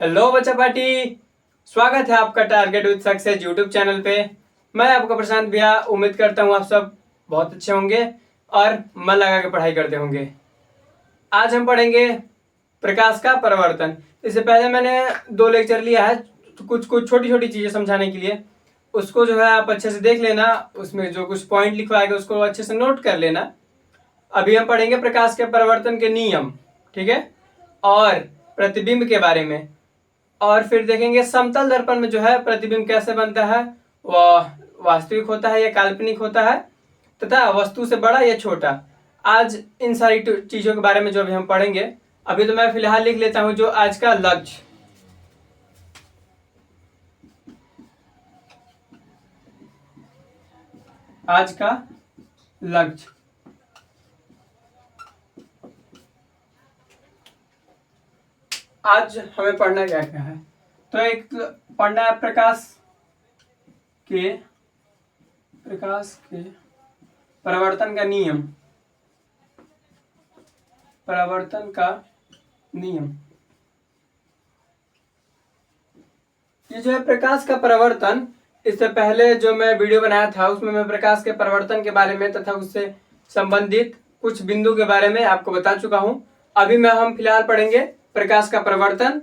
Hello बच्चा party. स्वागत है आपका target with success YouTube channel पे। मैं आपका प्रशांत भैया। उम्मीद करता हूँ आप सब बहुत अच्छे होंगे और मन लगा के पढ़ाई करते होंगे। आज हम पढ़ेंगे प्रकाश का परावर्तन। इससे पहले मैंने 2 लेक्चर लिया है कुछ कुछ छोटी छोटी चीज़ें समझाने के लिए। उसको जो है आप अच्छे से देख लेना, उसमें जो कुछ पॉइंट लिखवाएगा उसको अच्छे से नोट कर लेना। अभी हम पढ़ेंगे प्रकाश के परावर्तन के नियम, ठीक है, और प्रतिबिंब के बारे में। और फिर देखेंगे समतल दर्पण में जो है प्रतिबिंब कैसे बनता है, वह वास्तविक होता है या काल्पनिक होता है, तथा वस्तु से बड़ा या छोटा। आज इन सारी चीजों के बारे में जो अभी हम पढ़ेंगे। अभी तो मैं फिलहाल लिख लेता हूं जो आज का लक्ष्य। आज का लक्ष्य आज हमें पढ़ना क्या क्या है। तो एक पढ़ना है के परावर्तन का नियम। परावर्तन का नियम ये जो है प्रकाश का परावर्तन। इससे पहले जो मैं वीडियो बनाया था उसमें मैं प्रकाश के परावर्तन के बारे में तथा उससे संबंधित कुछ बिंदु के बारे में आपको बता चुका हूं। अभी हम फिलहाल पढ़ेंगे प्रकाश का परावर्तन।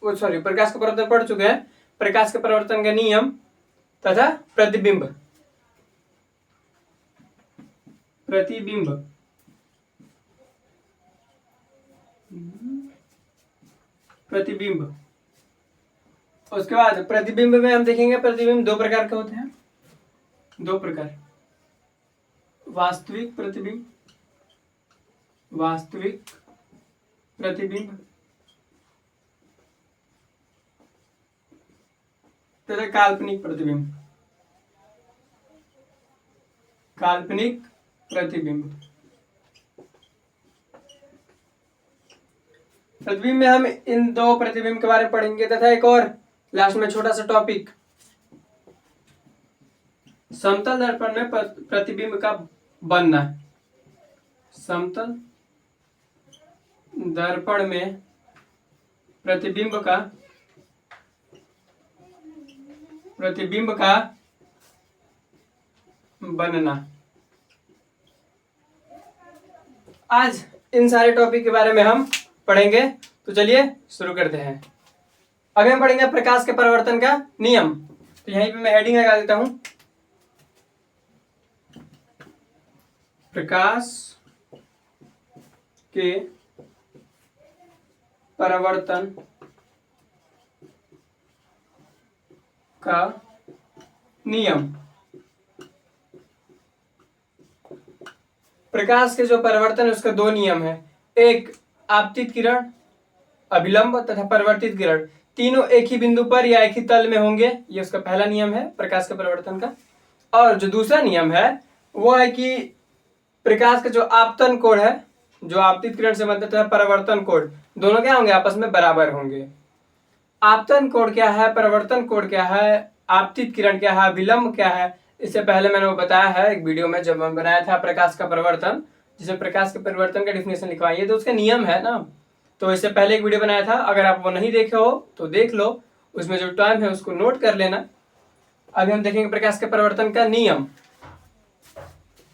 प्रकाश का परावर्तन पढ़ चुके हैं। प्रकाश के परावर्तन का नियम तथा प्रतिबिंब। प्रतिबिंब। उसके बाद प्रतिबिंब में हम देखेंगे प्रतिबिंब 2 प्रकार के होते हैं। 2 प्रकार, वास्तविक प्रतिबिंब तथा काल्पनिक प्रतिबिंब। प्रतिबिंब में हम इन 2 प्रतिबिंब के बारे में पढ़ेंगे तथा एक और लास्ट में छोटा सा टॉपिक, समतल दर्पण में प्रतिबिंब का बनना। समतल दर्पण में प्रतिबिंब का बनना। आज इन सारे टॉपिक के बारे में हम पढ़ेंगे। तो चलिए शुरू करते हैं। अभी हम पढ़ेंगे प्रकाश के परावर्तन का नियम। तो यहीं पे मैं हेडिंग लगा देता हूं, प्रकाश के परावर्तन का नियम। प्रकाश के जो परावर्तन है उसका 2 नियम है। एक आपतित किरण, अभिलंब तथा परिवर्तित किरण, तीनों एक ही बिंदु पर या एक ही तल में होंगे। ये उसका पहला नियम है प्रकाश के परावर्तन का। और जो दूसरा नियम है वो है कि प्रकाश का जो आपतन कोण है, जो आपतित किरण से बनता है, परावर्तन कोण, दोनों क्या होंगे, आपस में बराबर होंगे। आपतन कोण क्या है, परावर्तन कोण क्या है, आपतित किरण क्या है, अभिलंब क्या है, इससे पहले मैंने वो बताया है एक वीडियो में जब मैं बनाया था प्रकाश का परिवर्तन, जिसमें प्रकाश के परिवर्तन का डिफिनेशन लिखवाई है। तो उसका नियम है ना। तो इससे पहले एक वीडियो बनाया था, अगर आप वो नहीं देखे हो तो देख लो, उसमें जो टर्म है उसको नोट कर लेना। अभी हम देखेंगे प्रकाश के परिवर्तन का नियम।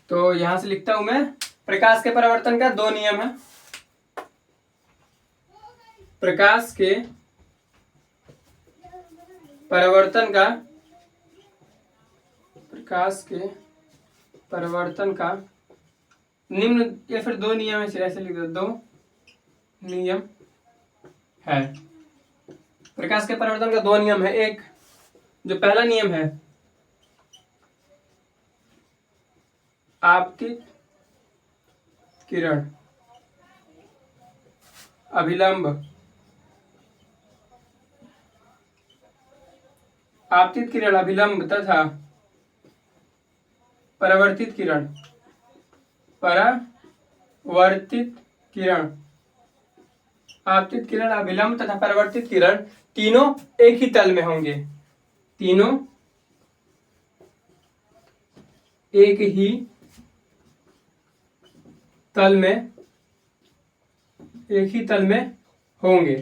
तो यहां से लिखता हूं मैं, प्रकाश के परिवर्तन का 2 नियम है। प्रकाश के परिवर्तन का निम्न, या फिर 2 नियम है, ऐसे लिख दो, 2 नियम है। प्रकाश के परिवर्तन का 2 नियम है। एक जो पहला नियम है, आपतित किरण, अभिलंब। आपतित किरण, अभिलंब तथा परावर्तित किरण। आपतित किरण, अभिलंब तथा परावर्तित किरण तीनों एक ही तल में होंगे। तीनों एक ही तल में होंगे।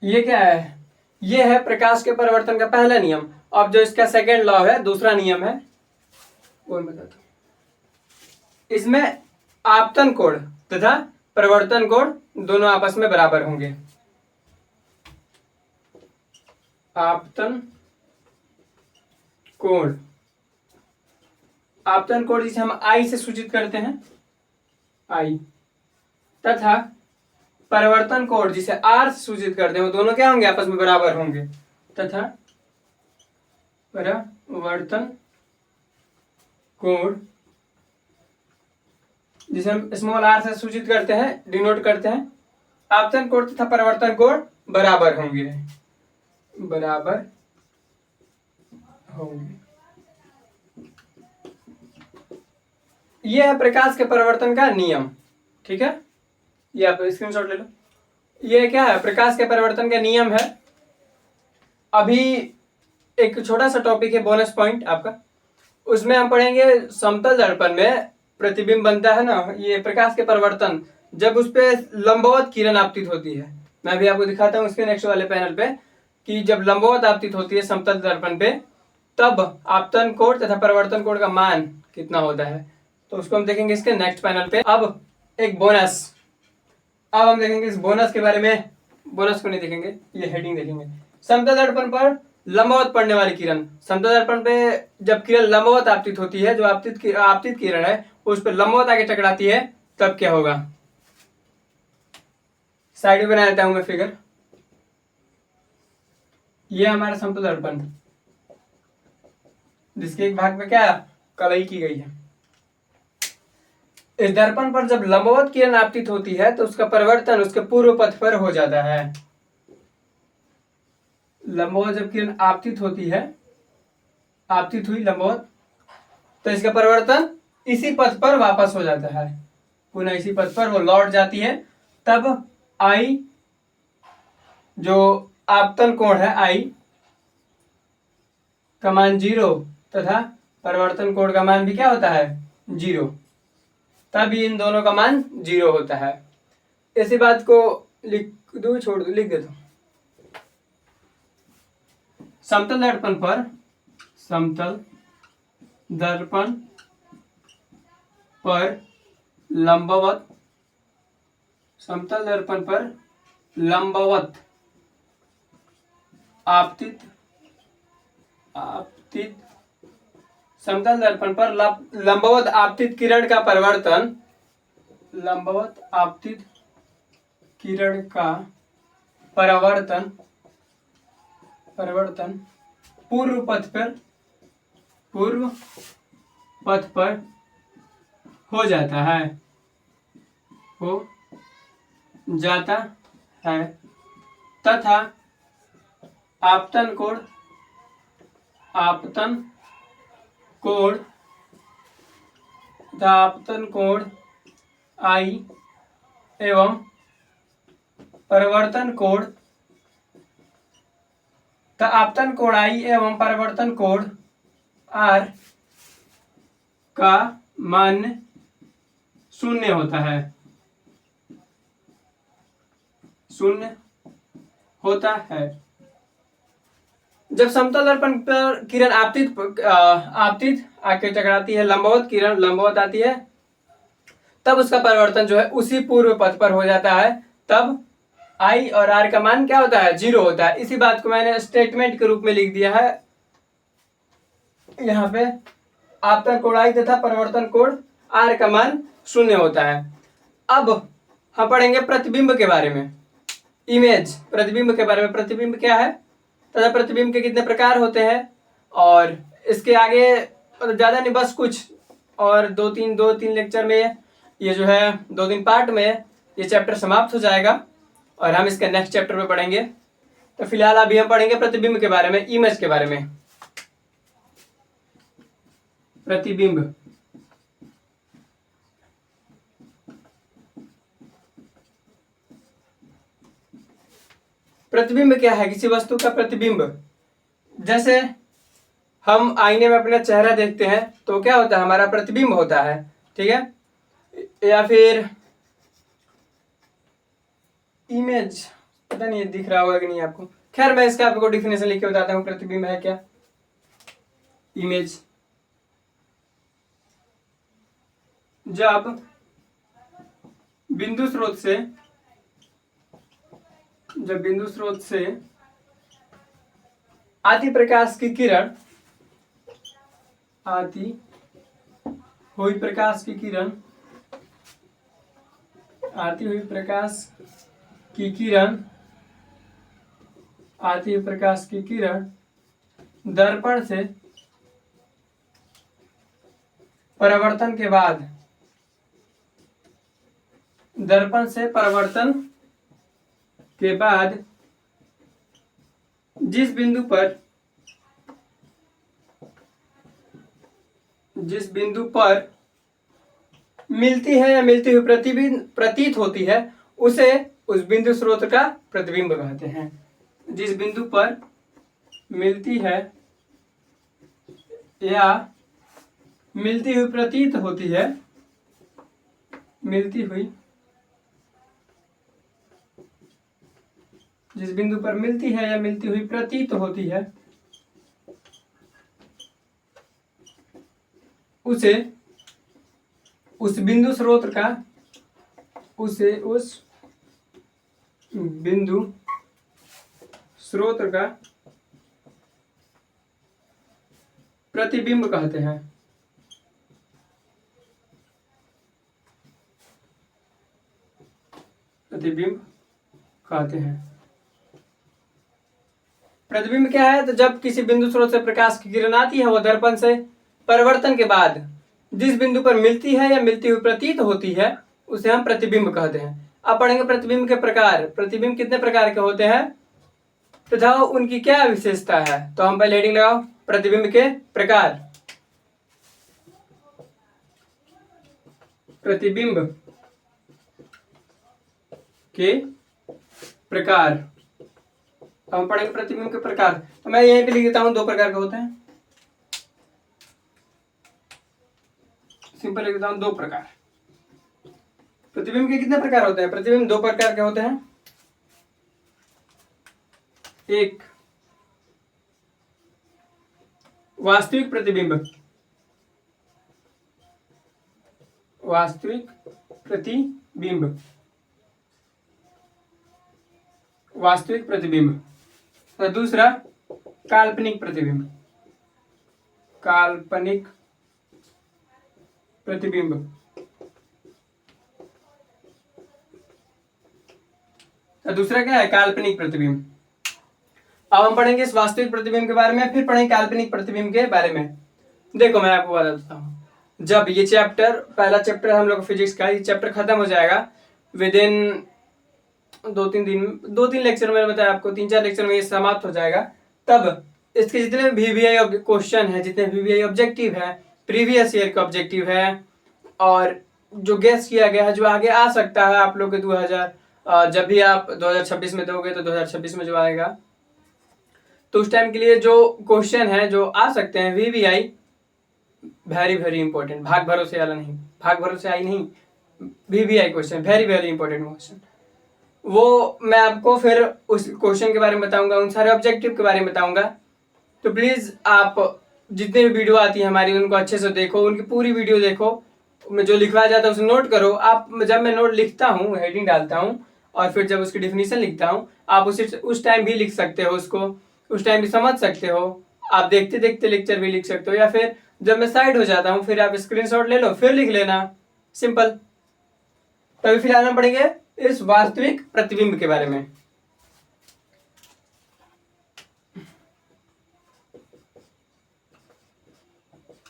ये क्या है? ये है प्रकाश के परिवर्तन का पहला नियम। अब जो इसका सेकंड लॉ है, दूसरा नियम है, वो मैं बताता हूं। इसमें आपतन कोण तथा परिवर्तन कोण दोनों आपस में बराबर होंगे। आपतन कोण, आपतन कोण जिसे हम आई से सूचित करते हैं, आई, तथा परिवर्तन कोण जिसे आर से सूचित करते हैं, वो दोनों क्या होंगे? आपस में बराबर होंगे। तथा परिवर्तन कोण जिसे हम स्मॉल आर से सूचित करते हैं, डिनोट करते हैं, आपतन कोण तथा परिवर्तन कोण बराबर होंगे, बराबर होंगे। यह है प्रकाश के परिवर्तन का नियम। ठीक है, ये आप स्क्रीनशॉट ले लो। ये क्या है? प्रकाश के परिवर्तन का नियम है। अभी एक छोटा सा टॉपिक है, बोनस पॉइंट आपका, उसमें हम पढ़ेंगे समतल दर्पण में प्रतिबिंब बनता है ना, ये प्रकाश के परिवर्तन, जब उस पर लंबवत किरण आपतित होती है। मैं अभी आपको दिखाता हूँ इसके नेक्स्ट वाले पैनल पे कि जब लंबवत आपतित होती है समतल दर्पण पे, तब आपतन कोण तथा परिवर्तन कोण का मान कितना होता है, तो उसको हम देखेंगे इसके नेक्स्ट पैनल पे। अब एक बोनस, अब हम देखेंगे इस बोनस के बारे में। बोनस को नहीं देखेंगे, ये हेडिंग देखेंगे। समतल दर्पण पर लंबवत पड़ने वाली किरण, समतल दर्पण पे जब किरण लंबवत आपतित होती है, जो आपतित किरण है उस पर लंबवत आगे टकराती है, तब क्या होगा? साइड में बना देता हूं मैं फिगर। ये हमारा समतल दर्पण, जिसके एक भाग में क्या कलई की गई है। इस दर्पण पर जब लंबवत किरण आपतित होती है तो उसका परिवर्तन उसके पूर्व पथ पर हो जाता है। लंबवत जब किरण आपतित होती है, आपतित हुई लंबवत, तो इसका परिवर्तन इसी पथ पर वापस हो जाता है, पुनः इसी पथ पर वो लौट जाती है। तब आई, जो आपतन कोण है आई का मान 0 तथा परिवर्तन कोण का मान भी क्या होता है? 0। तब इन दोनों का मान 0 होता है। इसी बात को लिख दो, छोड़ दो, लिख दे दो। समतल दर्पण पर, समतल दर्पण पर लंबवत, समतल दर्पण पर लंबवत आपतित, आपतित, समतल दर्पण पर लंबवत आपतित किरण का परिवर्तन, लंबवत आपतित किरण का परिवर्तन, परिवर्तन पूर्व पथ पर, पूर्व पथ पर हो जाता है, हो जाता है, तथा आपतन कोण, आपतन कोण तथा आपतन कोण आई एवं परिवर्तन कोण, आपतन कोण आई एवं परिवर्तन कोण आर का मान 0 होता है, 0 होता है। जब समतल दर्पण पर किरण आपतित आके टकराती है, लंबवत किरण लंबवत आती है, तब उसका परिवर्तन जो है उसी पूर्व पथ पर हो जाता है। तब आई और आर का मान क्या होता है? 0 होता है। इसी बात को मैंने स्टेटमेंट के रूप में लिख दिया है यहाँ पे। आपतन कोण आई तथा परिवर्तन कोण आर का मान 0 होता है। अब हम पढ़ेंगे प्रतिबिंब के बारे में, इमेज, प्रतिबिंब के बारे में। प्रतिबिंब क्या है तथा प्रतिबिंब के कितने प्रकार होते हैं, और इसके आगे ज्यादा नहीं, बस कुछ और दो तीन लेक्चर में ये जो है 2-3 पार्ट में ये चैप्टर समाप्त हो जाएगा और हम इसके नेक्स्ट चैप्टर में पढ़ेंगे। तो फिलहाल अभी हम पढ़ेंगे प्रतिबिंब के बारे में, इमेज के बारे में। प्रतिबिंब, प्रतिबिंब क्या है? किसी वस्तु का प्रतिबिंब। जैसे हम आईने में अपना चेहरा देखते हैं तो क्या होता है? हमारा प्रतिबिंब होता है, ठीक है। या फिर इमेज, पता नहीं दिख रहा होगा कि नहीं आपको। खैर मैं इसका आपको डिफिनेशन लिख के बताता हूँ। प्रतिबिंब है क्या? इमेज। जब बिंदु स्रोत से आती प्रकाश की किरण आती हुई प्रकाश की किरण दर्पण से परावर्तन के बाद जिस बिंदु पर मिलती है या मिलती हुई प्रतीत होती है उसे उस बिंदु स्रोत का प्रतिबिंब कहते हैं। जिस बिंदु पर मिलती है या मिलती हुई प्रतीत होती है जिस बिंदु पर मिलती है या मिलती हुई प्रतीत होती है उसे उस बिंदु स्रोत का प्रतिबिंब कहते हैं। प्रतिबिंब क्या है? तो जब किसी बिंदु स्रोत से प्रकाश की किरण आती है, वो दर्पण से परिवर्तन के बाद जिस बिंदु पर मिलती है या मिलती हुई प्रतीत होती है उसे हम प्रतिबिंब कहते हैं। अब पढ़ेंगे प्रतिबिंब के प्रकार। प्रतिबिंब कितने प्रकार के होते हैं तथा उनकी क्या विशेषता है। तो हम पहले हेडिंग लगाओ, प्रतिबिंब के प्रकार। प्रतिबिंब के प्रकार। हम पढ़ेंगे प्रतिबिंब के प्रकार। तो मैं यहीं पे लिख देता हूं, 2 प्रकार के होते हैं। सिंपल लिख देता हूं, 2 प्रकार। प्रतिबिंब के कितने प्रकार होते हैं? प्रतिबिंब 2 प्रकार के होते हैं। एक वास्तविक प्रतिबिंब। वास्तविक प्रतिबिंब। तो दूसरा काल्पनिक प्रतिबिंब। तो दूसरा क्या है? काल्पनिक प्रतिबिंब। अब हम पढ़ेंगे इस वास्तविक प्रतिबिंब के बारे में, फिर पढ़ेंगे काल्पनिक प्रतिबिंब के बारे में। देखो मैं आपको बता देता हूँ, जब ये पहला चैप्टर हम लोग फिजिक्स का, ये चैप्टर खत्म हो जाएगा विद इन 2-3 लेक्चर में, बताया आपको 3-4 लेक्चर में ये समाप्त हो जाएगा। तब इसके जितने VVI क्वेश्चन है, जितने VVI ऑब्जेक्टिव है, प्रीवियस ईयर का ऑब्जेक्टिव है और जो गेस किया गया है, जो आगे आ सकता है आप लोग के जब भी आप 2026 में दोगे तो 2026 में जो आएगा, तो उस टाइम के लिए जो क्वेश्चन है जो आ सकते हैं VVI, वेरी इंपॉर्टेंट। भाग भरोसे वाला नहीं, भाग भरोसे आई नहीं, VVI question very important question. वो मैं आपको फिर उस क्वेश्चन के बारे में बताऊंगा, उन सारे ऑब्जेक्टिव के बारे में बताऊंगा। तो प्लीज आप जितने भी वीडियो आती है हमारी उनको अच्छे से देखो, उनकी पूरी वीडियो देखो। मैं जो लिखवाया जाता है उसे नोट करो। आप जब मैं नोट लिखता हूँ, हेडिंग डालता हूँ और फिर जब उसकी डिफिनीशन लिखता हूँ, आप उस टाइम भी लिख सकते हो, उसको उस टाइम भी समझ सकते हो। आप देखते देखते लेक्चर भी लिख सकते हो, या फिर जब मैं साइड हो जाता हूँ फिर आप स्क्रीनशॉट ले लो, फिर लिख लेना, सिंपल। तभी फिलहाल हम पढ़ेंगे इस वास्तविक प्रतिबिंब के बारे में।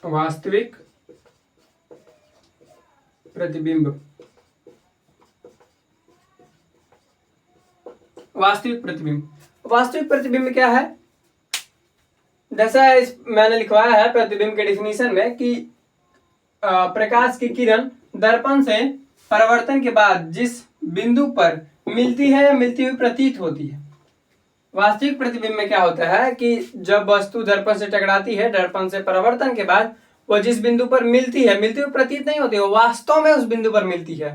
वास्तविक प्रतिबिंब। वास्तविक प्रतिबिंब क्या है? जैसा मैंने लिखवाया है प्रतिबिंब के डिफिनीशन में कि प्रकाश की किरण दर्पण से परावर्तन के बाद जिस बिंदु पर मिलती है या मिलती हुई प्रतीत होती है। वास्तविक प्रतिबिंब में क्या होता है कि जब वस्तु दर्पण से टकराती है, दर्पण से परावर्तन के बाद वो जिस बिंदु पर मिलती है, मिलती हुई प्रतीत नहीं होती, वो वास्तव में उस बिंदु पर मिलती है,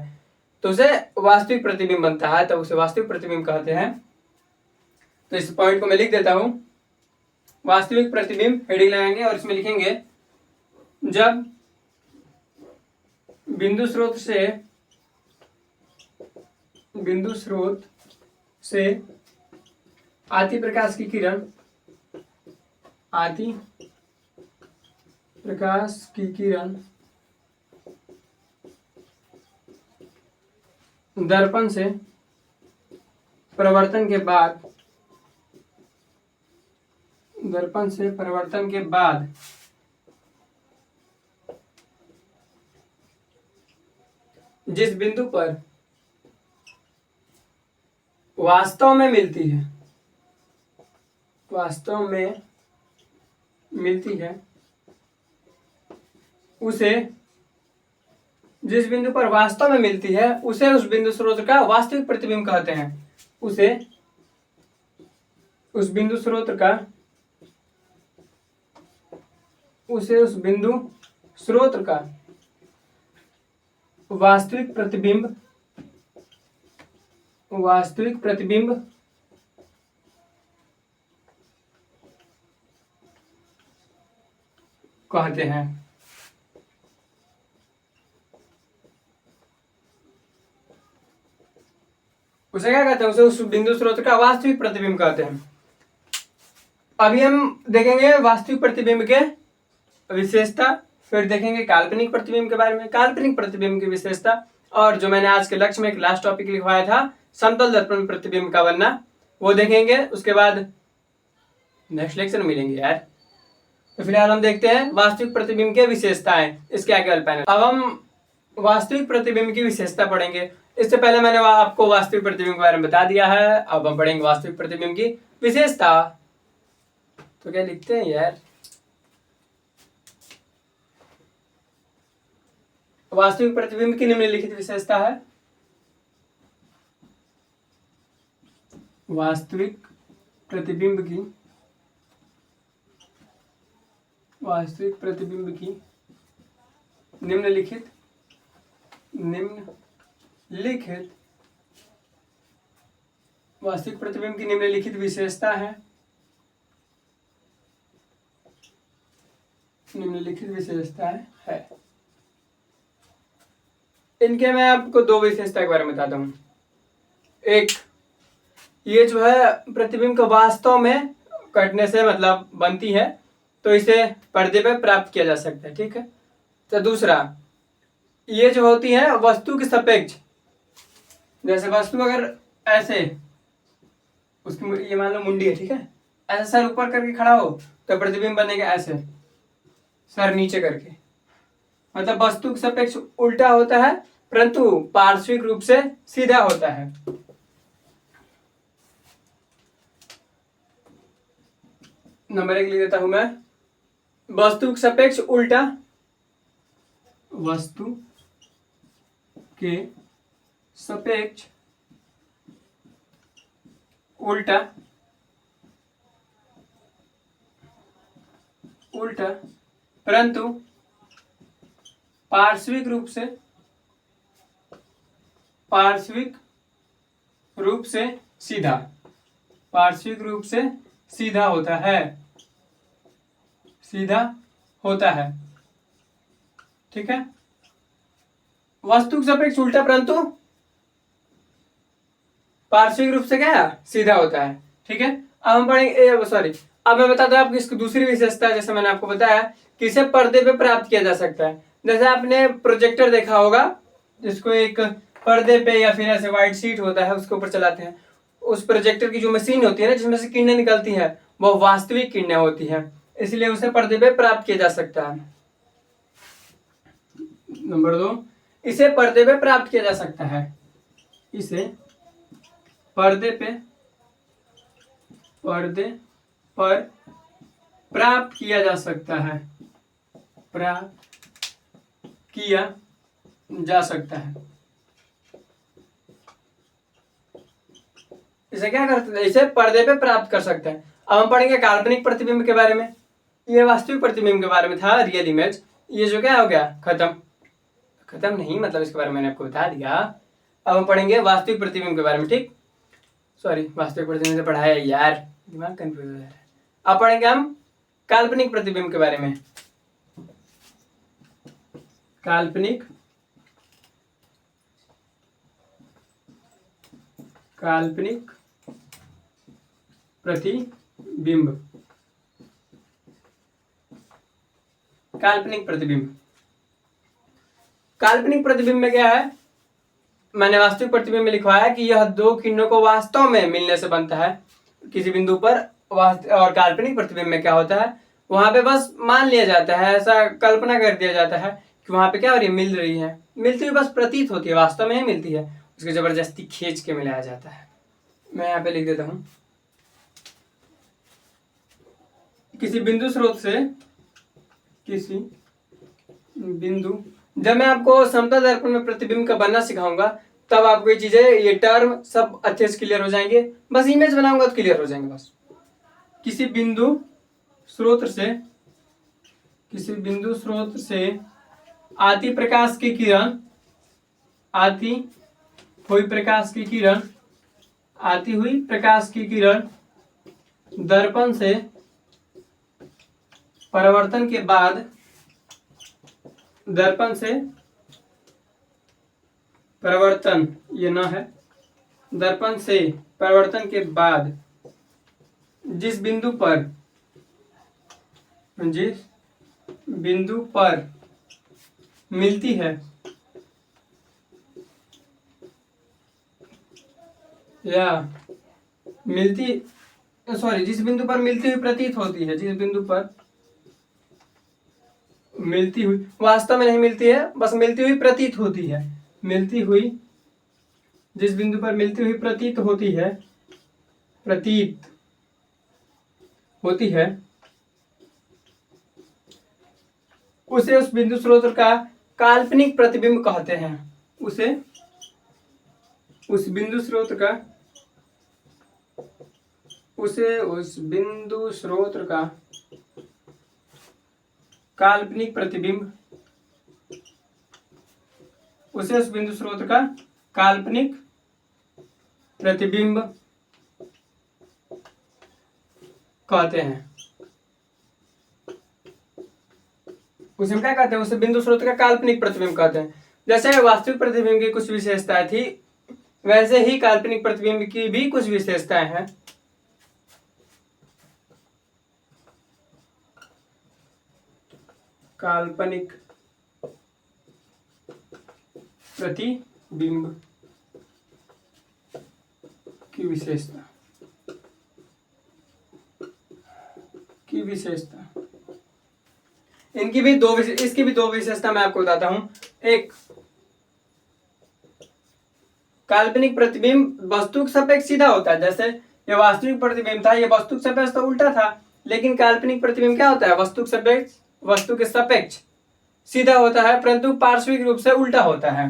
तो उसे वास्तविक प्रतिबिंब बनता है, तो उसे वास्तविक प्रतिबिंब कहते हैं। तो इस पॉइंट को मैं लिख देता हूं। वास्तविक प्रतिबिंब हेडिंग लगाएंगे और इसमें लिखेंगे जब बिंदु स्रोत से आती प्रकाश की किरण दर्पण से परावर्तन के बाद जिस बिंदु पर वास्तव में मिलती है उसे जिस बिंदु पर वास्तव में मिलती है उसे उस बिंदु स्रोत का वास्तविक प्रतिबिंब कहते हैं। उसे उस बिंदु स्रोत का वास्तविक प्रतिबिंब कहते हैं। उसे क्या कहते हैं? उसे उस बिंदु स्रोत का वास्तविक प्रतिबिंब कहते हैं। अभी हम देखेंगे वास्तविक प्रतिबिंब के विशेषता, फिर देखेंगे काल्पनिक प्रतिबिंब के बारे में, काल्पनिक प्रतिबिंब की विशेषता, और जो मैंने आज के लक्ष्य में एक लास्ट टॉपिक लिखवाया था समतल दर्पण में प्रतिबिंब का बनना, वो देखेंगे। उसके बाद नेक्स्ट लेक्चर में मिलेंगे यार। तो फिलहाल हम देखते हैं वास्तविक प्रतिबिंब के विशेषताएं, इसके आगे वाले पैनल। अब हम वास्तविक प्रतिबिंब की विशेषता पढ़ेंगे। इससे पहले मैंने आपको वास्तविक प्रतिबिंब के बारे में बता दिया है। अब हम पढ़ेंगे वास्तविक प्रतिबिंब की विशेषता। तो क्या लिखते हैं यार? वास्तविक प्रतिबिंब की निम्नलिखित विशेषता है। वास्तविक प्रतिबिंब की निम्नलिखित वास्तविक प्रतिबिंब की निम्नलिखित विशेषता है। इनके मैं आपको दो विशेषता के बारे में बताता हूँ। एक, ये जो है प्रतिबिंब को वास्तव में कटने से मतलब बनती है, तो इसे पर्दे पे प्राप्त किया जा सकता है, ठीक है। तो दूसरा, ये जो होती है वस्तु के सापेक्ष, जैसे वस्तु अगर ऐसे उसकी ये मान लो मुंडी है, ठीक है, ऐसे सर ऊपर करके खड़ा हो तो प्रतिबिंब बनेगा ऐसे सर नीचे करके, मतलब वस्तु के सापेक्ष उल्टा होता है परंतु पार्श्विक रूप से सीधा होता है। नंबर 1 लिख देता हूं मैं। वस्तु के सापेक्ष उल्टा, वस्तु के सापेक्ष उल्टा परंतु पार्श्विक रूप से सीधा होता है, ठीक है। वस्तु के सापेक्ष उल्टा परंतु पार्श्विक रूप से क्या सीधा होता है, ठीक है। अब हम पढ़ेंगे, अब मैं बताता हूं आपकी इसकी दूसरी विशेषता। जैसे मैंने आपको बताया कि इसे पर्दे पे प्राप्त किया जा सकता है। जैसे आपने प्रोजेक्टर देखा होगा, जिसको एक पर्दे पे या फिर ऐसे व्हाइट शीट होता है उसके ऊपर चलाते हैं। उस प्रोजेक्टर की जो मशीन होती है ना, जिसमें से किरणें निकलती है, वो वास्तविक किरणें होती हैं, इसलिए उसे पर्दे पे प्राप्त किया जा सकता है। नंबर 2, इसे पर्दे पे प्राप्त किया जा सकता है। इसे पर्दे पर प्राप्त किया जा सकता है। इसे क्या करते हैं? इसे पर्दे पे प्राप्त कर सकते हैं। अब हम पढ़ेंगे काल्पनिक प्रतिबिंब के बारे में। ये वास्तविक प्रतिबिंब के बारे में था, रियल इमेज। ये जो क्या हो गया, खत्म नहीं, मतलब इसके बारे में मैंने आपको बता दिया। अब हम पढ़ेंगे वास्तविक प्रतिबिंब के बारे में, ठीक। सॉरी वास्तविक प्रतिबिंब से पढ़ाया यार, दिमाग कंफ्यूज हो जा रहा है। अब पढ़ेंगे हम काल्पनिक प्रतिबिंब के बारे में। काल्पनिक प्रतिबिंब। काल्पनिक प्रतिबिंब, काल्पनिक प्रतिबिंब में क्या है, मैंने वास्तविक प्रतिबिंब में लिखवाया कि यह दो किरणों को वास्तव में मिलने से बनता है किसी बिंदु पर। और काल्पनिक प्रतिबिंब में क्या होता है, वहां पे बस मान लिया जाता है, ऐसा कल्पना कर दिया जाता है कि वहां पे क्या हो रही है, मिल रही है, मिलती हुई बस प्रतीत होती है, वास्तव में ही मिलती है, उसको जबरदस्ती खींच के मिलाया जाता है। मैं यहाँ पे लिख देता हूं, किसी बिंदु स्रोत से, किसी बिंदु, जब मैं आपको समतल दर्पण में प्रतिबिंब का बनना सिखाऊंगा तब आपको ये चीजें, ये टर्म सब अच्छे से क्लियर हो जाएंगे। बस इमेज बनाऊंगा तो क्लियर हो जाएंगे। बस किसी बिंदु स्रोत से, किसी बिंदु स्रोत से आती प्रकाश की किरण, आती हुई प्रकाश की किरण, आती हुई प्रकाश की किरण दर्पण से परावर्तन के बाद, दर्पण से परावर्तन, ये ना है, दर्पण से परावर्तन के बाद जिस बिंदु पर, जिस बिंदु पर मिलती है या मिलती, सॉरी, जिस बिंदु पर मिलती हुई प्रतीत होती है, जिस बिंदु पर मिलती हुई, वास्तव में नहीं मिलती है, बस मिलती हुई प्रतीत होती है, मिलती हुई, जिस बिंदु पर मिलती हुई प्रतीत होती है, प्रतीत होती है, उसे उस बिंदु स्रोत का काल्पनिक प्रतिबिंब कहते हैं। उसे उस बिंदु स्रोत का, उसे उस बिंदु स्रोत का काल्पनिक प्रतिबिंब, उसे उस बिंदु स्रोत का काल्पनिक प्रतिबिंब कहते हैं। उसे हम क्या कहते हैं, उसे बिंदु स्रोत का काल्पनिक प्रतिबिंब कहते हैं। जैसे वास्तविक प्रतिबिंब की कुछ विशेषताएं थी, वैसे ही काल्पनिक प्रतिबिंब की भी कुछ विशेषताएं हैं। काल्पनिक प्रतिबिंब की विशेषता, इनकी भी दो, इसकी भी दो विशेषता मैं आपको बताता हूं। एक, काल्पनिक प्रतिबिंब वस्तु के सापेक्ष सीधा होता है। जैसे ये वास्तविक प्रतिबिंब था, ये वस्तु के सापेक्ष तो उल्टा था, लेकिन काल्पनिक प्रतिबिंब क्या होता है, वस्तु के सापेक्ष, वस्तु के सापेक्ष सीधा होता है, परंतु पार्श्विक रूप से उल्टा होता है।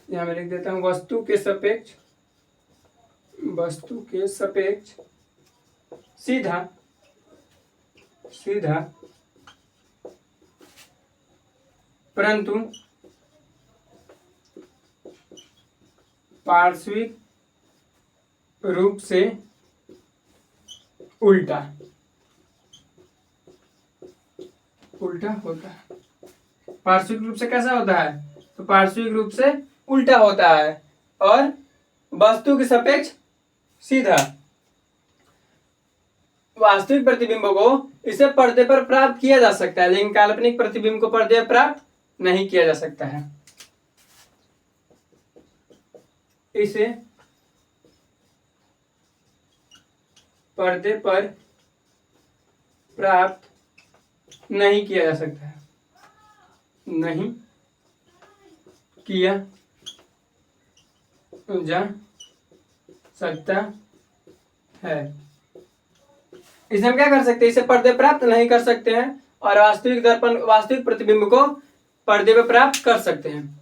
यहां मैं लिख देता हूं, वस्तु के सापेक्ष, वस्तु के सापेक्ष सीधा, सीधा, परंतु पार्श्विक रूप से उल्टा, उल्टा होता है। पार्श्विक रूप से कैसा होता है, तो पार्श्विक रूप से उल्टा होता है और वस्तु के सापेक्ष सीधा। वास्तविक प्रतिबिंबों को इसे पर्दे पर प्राप्त किया जा सकता है, लेकिन काल्पनिक प्रतिबिंब को पर्दे पर प्राप्त नहीं किया जा सकता है। इसे पर्दे पर प्राप्त नहीं किया जा सकता है, नहीं किया जा सकता है। इसे हम क्या कर सकते हैं, इसे पर्दे प्राप्त नहीं कर सकते हैं और वास्तविक दर्पण, वास्तविक प्रतिबिंब को पर्दे पे प्राप्त कर सकते हैं।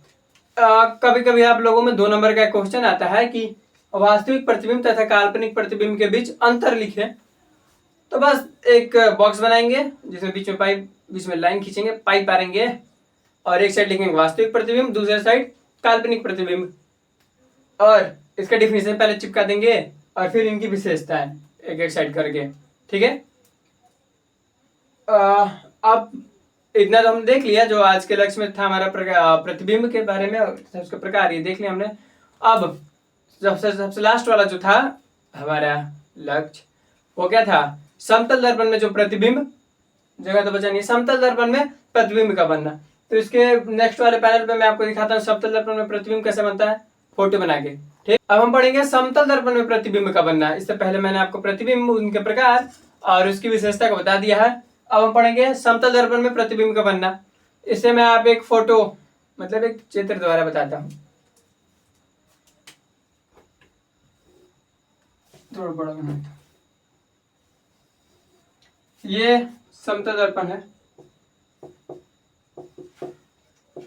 कभी कभी आप लोगों में 2 नंबर का क्वेश्चन आता है कि वास्तविक प्रतिबिंब तथा काल्पनिक प्रतिबिंब के बीच अंतर लिखें। तो बस एक बॉक्स बनाएंगे जिसमें बीच में पाइप, बीच में लाइन खींचेंगे, पाइप पारेंगे और एक साइड लिखेंगे वास्तविक प्रतिबिंब, दूसरे साइड काल्पनिक प्रतिबिंब। और इसका डिफिनेशन पहले चिपका देंगे और फिर इनकी विशेषताएं एक एक साइड करके, ठीक है। अब इतना तो हमने देख लिया जो आज के लक्ष्य में था हमारा प्रतिबिंब के बारे में, उसके प्रकार ये देख लिया हमने। अब सबसे लास्ट वाला जो था हमारा लक्ष्य वो क्या था, समतल दर्पण में जो प्रतिबिंब, जगह तो बचा नहीं, समतल दर्पण में प्रतिबिंब का बनना। तो इसके नेक्स्ट वाले पैनल पे मैं आपको दिखाता हूँ समतल दर्पण में प्रतिबिंब कैसे बनता है, फोटो बना के, ठीक। अब हम पढ़ेंगे समतल दर्पण में प्रतिबिंब का बनना। इससे पहले मैंने आपको प्रतिबिंब, उनके प्रकार और उसकी विशेषता को बता दिया है। अब हम पढ़ेंगे समतल दर्पण में प्रतिबिंब का बनना। इससे मैं आप एक फोटो, मतलब एक चित्र द्वारा बताता हूँ। थोड़ा बड़ा बनाता हूँ। ये समतल दर्पण है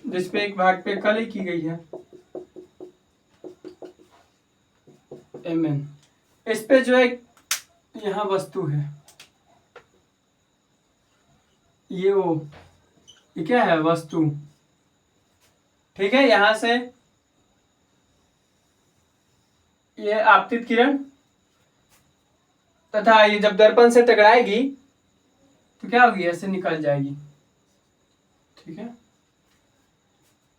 जिसपे एक भाग पे कली की गई है एमएन। इस पे जो एक यहाँ वस्तु है, ये क्या है, वस्तु, ठीक है। यहां से ये आपतित किरण तथा ये जब दर्पण से टकराएगी तो क्या होगी, ऐसे निकल जाएगी, ठीक है।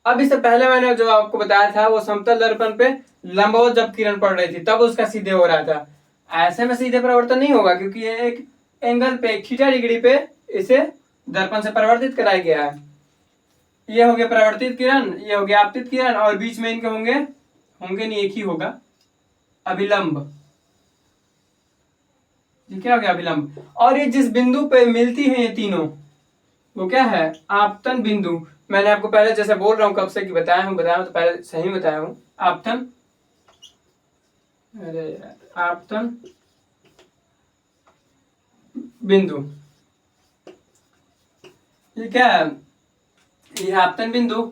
अब इससे पहले मैंने जो आपको बताया था वो समतल दर्पण पे लंबवत जब किरण पड़ रही थी तब उसका सीधे हो रहा था। ऐसे में सीधे परिवर्तन नहीं होगा क्योंकि ये एक एंगल पे, थीटा डिग्री पे इसे दर्पण से परिवर्तित कराया गया है। ये हो गया परावर्तित किरण, ये हो गया आपतित किरण, और बीच में इनके होंगे नहीं, एक ही होगा, अभिलंब। ये क्या हो गया, अभिलंब। और ये जिस बिंदु पे मिलती है ये तीनों, वो क्या है, आपतन बिंदु। मैंने आपको पहले जैसे बोल रहा हूँ कब से कि बताया हूँ तो पहले सही बताया हूँ। आपतन, अरे यार, आपतन बिंदु, ये क्या है, ये आपतन बिंदु।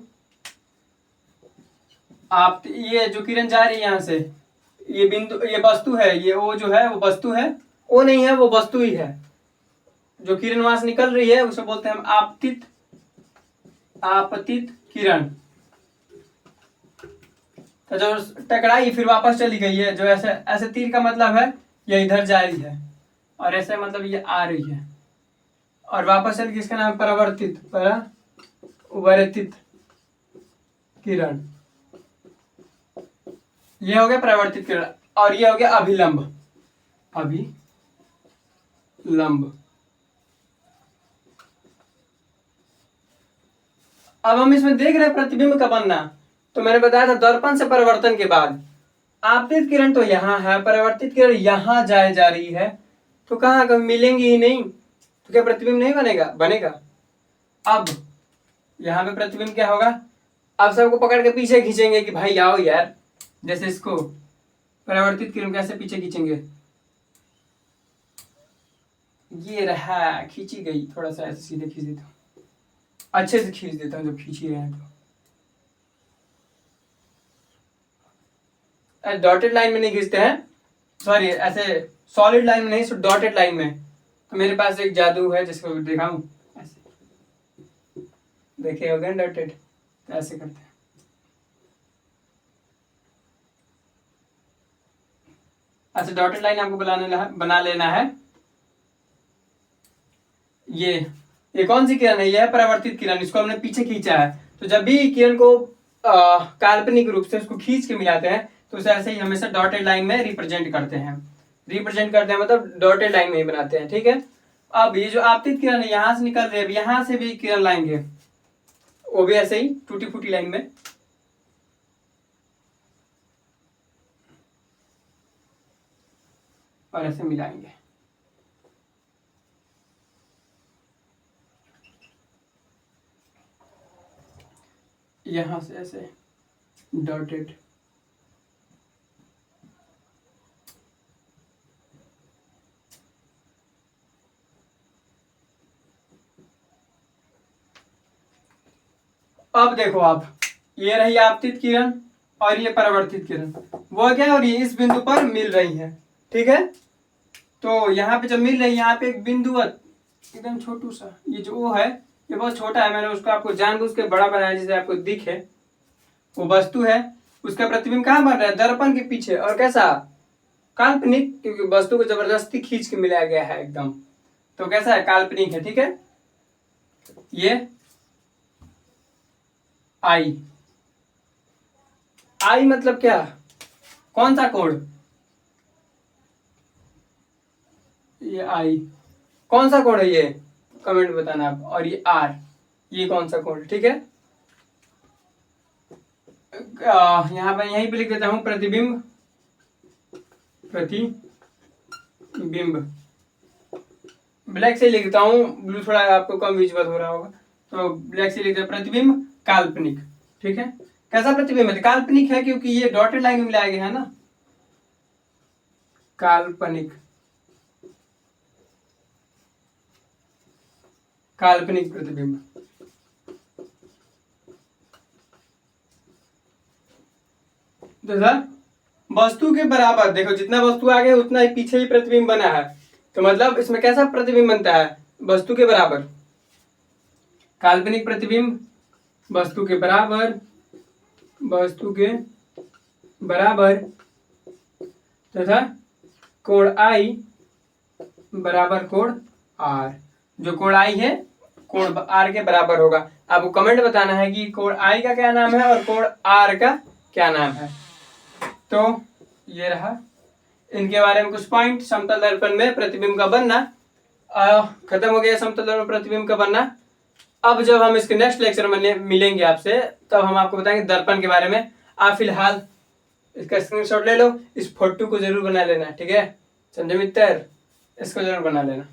आप ये जो किरण जा रही है यहाँ से, ये बिंदु, ये वस्तु है, ये ओ जो है वो वस्तु है, ओ नहीं है वो वस्तु ही है। जो किरण वहां से निकल रही है उसे बोलते हैं हम आपतित किरण। तो जो टकराई फिर वापस चली गई है, जो ऐसे ऐसे तीर का मतलब है ये इधर जा रही है, और ऐसे मतलब ये आ रही है और वापस चल के, इसका नाम परावर्तित किरण। ये हो गया परावर्तित किरण, और ये हो गया अभिलंब। अब हम इसमें देख रहे हैं प्रतिबिंब का बनना। तो मैंने बताया था दर्पण से परिवर्तन के बाद आपतित किरण तो यहाँ है, परावर्तित किरण यहाँ जाए जा रही है, तो कहाँ कभी मिलेंगी ही नहीं, तो क्या प्रतिबिंब नहीं बनेगा। अब यहाँ पे प्रतिबिंब क्या होगा, अब सबको पकड़ के पीछे खींचेंगे कि भाई आओ यार, जैसे इसको परावर्तित किरण कैसे पीछे खींचेंगे, ये रहा, खींची गई। थोड़ा सा ऐसे सीधे खींच देता हूँ, अच्छे से खींच देता हूँ जब खींच ही रहे हैं तो। डॉटेड लाइन में नहीं खींचते हैं, सॉरी, ऐसे सॉलिड लाइन में नहीं, डॉटेड लाइन में। तो मेरे पास एक जादू है जिसको दिखाऊं, ऐसे देखिए होगा डॉटेड, तो ऐसे करते हैं। ऐसे डॉटेड लाइन आपको बना लेना है। ये कौन सी किरण है, यह है परावर्तित किरण, इसको हमने पीछे खींचा है। तो जब भी किरण को काल्पनिक रूप से उसको खींच के मिलाते हैं तो उसे ऐसे ही हमेशा डॉटेड लाइन में रिप्रेजेंट करते हैं मतलब डॉटेड लाइन में ही बनाते हैं, ठीक है। अब ये जो आपतित किरण है यहां से निकल रही है, यहां से भी किरण लाएंगे, वो भी ऐसे ही टूटी फूटी लाइन में, और ऐसे मिलाएंगे। यहां से ऐसे डॉटेड, अब देखो आप, ये रही आपतित किरण और ये परावर्तित किरण, वो क्या और ये इस बिंदु पर मिल रही है, ठीक है। तो यहाँ पे जब मिल रही है, यहाँ पे एक बिंदु एकदम छोटू सा, ये जो ओ है ये बहुत छोटा है, मैंने उसको आपको जानबूझ के बड़ा बनाया जिसे आपको दिखे, वो वस्तु है। उसका प्रतिबिंब कहाँ बन रहा है? दर्पण के पीछे। और कैसा? काल्पनिक, क्योंकि वस्तु को जबरदस्ती खींच के मिलाया गया है एकदम, तो कैसा है? काल्पनिक है। ठीक है, ये आई। आई मतलब क्या? कौन सा कोण? ये आई कौन सा कोण है? ये कमेंट बताना आप। और ये आर, ये कौन सा कोण? ठीक है, यहाँ पर यहीं पे लिख देता हूं प्रतिबिंब, प्रतिबिंब ब्लैक से लिख देता हूँ, ब्लू थोड़ा आपको कम विजुअल हो रहा होगा, तो ब्लैक से लिख देता प्रतिबिंब काल्पनिक। ठीक है, कैसा प्रतिबिंब है? काल्पनिक है, क्योंकि ये डॉटेड लाइन में मिलाया गया है ना, काल्पनिक, काल्पनिक प्रतिबिंब। तो सर वस्तु के बराबर, देखो जितना वस्तु आगे उतना ही पीछे ही प्रतिबिंब बना है, तो मतलब इसमें कैसा प्रतिबिंब बनता है? वस्तु के बराबर, काल्पनिक प्रतिबिंब वस्तु के बराबर, वस्तु के बराबर तथा कोण आई बराबर कोण आर। जो कोण आई है कोण आर के बराबर होगा। आपको कमेंट बताना है कि कोण आई का क्या नाम है और कोण आर का क्या नाम है। तो ये रहा इनके बारे में कुछ पॉइंट। समतल दर्पण में प्रतिबिंब का बनना खत्म हो गया। समतल दर्पण प्रतिबिंब का बनना। अब जब हम इसके नेक्स्ट लेक्चर में मिलेंगे आपसे, तब हम आपको बताएंगे दर्पण के बारे में। आप फिलहाल इसका स्क्रीनशॉट ले लो, इस फोटो को जरूर बना लेना। ठीक है संजय मित्र, इसको जरूर बना लेना।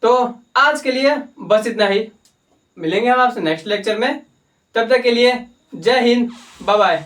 तो आज के लिए बस इतना ही, मिलेंगे हम आपसे नेक्स्ट लेक्चर में। तब तक के लिए जय हिंद, बाय बाय।